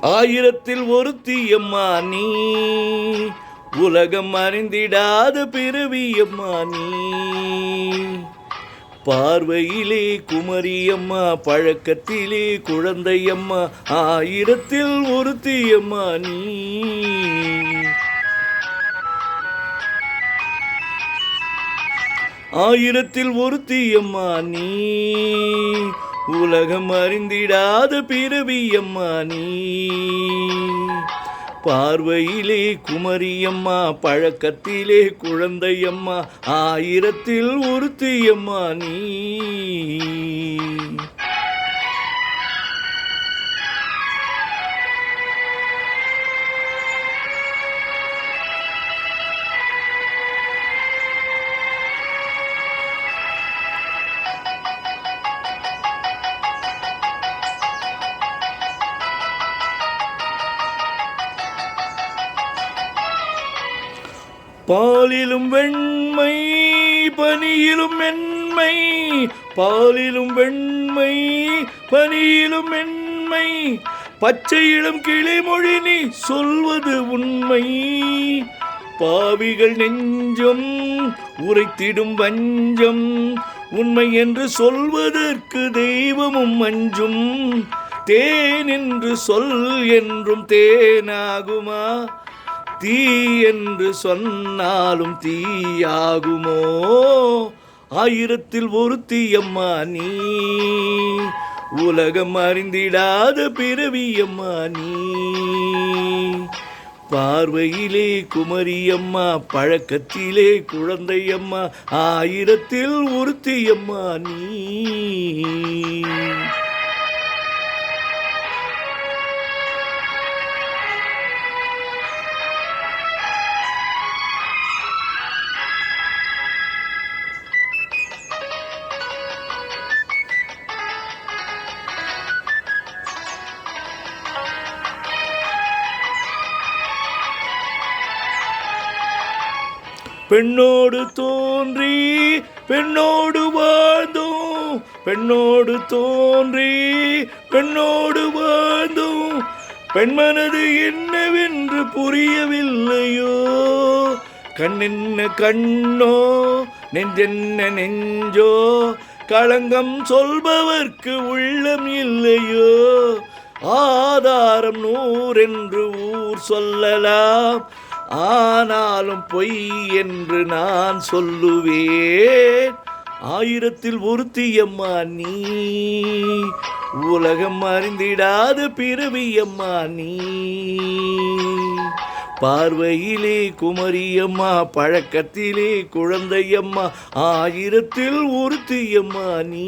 ஆயிரத்தில் ஒருத்தியம்மா நீ, உலகம் அறிந்திடாத பிறவியம்மா நீ. பார்வையிலே குமரியம்மா, பழக்கத்திலே குழந்தையம்மா, ஆயிரத்தில் ஒருத்தியம்மா நீ. ஆயிரத்தில் ஒருத்தியம்மா நீ, உலகம் அறிந்திடாத பிறவியம்மா நீ. பார்வையிலே குமரியம்மா, பழக்கத்திலே குழந்தையம்மா, ஆயிரத்தில் ஒருத்தியம்மா நீ. பாலிலும் வெண்மை பனியிலும் மென்மை, பாலிலும் வெண்மை பனியிலும் மென்மை, பச்சையிலும் கிளிமொழி நீ சொல்வது உண்மை. பாவிகள் நெஞ்சம் உரைத்திடும் வஞ்சம், உண்மை என்று சொல்வதற்கு தெய்வமும் அஞ்சும். தேன் என்று சொல் என்றும் தேனாகுமா, தீ என்று சொன்னாலும் தீயாகுமோ. ஆயிரத்தில் ஒருத்தியம்மா நீ, உலகம் அறிந்திடாத பிறவியம்மா நீ. பார்வையிலே குமரியம்மா, பழக்கத்திலே குழந்தையம்மா, ஆயிரத்தில் ஒருத்தியம்மா நீ. பெண்ணோடு தோன்றி பெண்ணோடு வாழ்ந்தோம், பெண்ணோடு தோன்றி பெண்ணோடு வாழ்ந்தோம். பெண்மனது என்னவென்று புரியவில்லையோ, கண்ணென்ன கண்ணோ நெஞ்சென்ன நெஞ்சோ, களங்கம் சொல்பவர்க்கு உள்ளம் இல்லையோ. ஆதாரம் 100 என்று ஊர் சொல்லலாம், ஆனாலும் பொய் என்று நான் சொல்லுவேன். ஆயிரத்தில் ஒருத்தியம்மா நீ, உலகம் அறிந்திடாத பிறவியம்மா நீ. பார்வையிலே குமரியம்மா, பழக்கத்திலே குழந்தையம்மா, ஆயிரத்தில் ஒருத்தியம்மா நீ.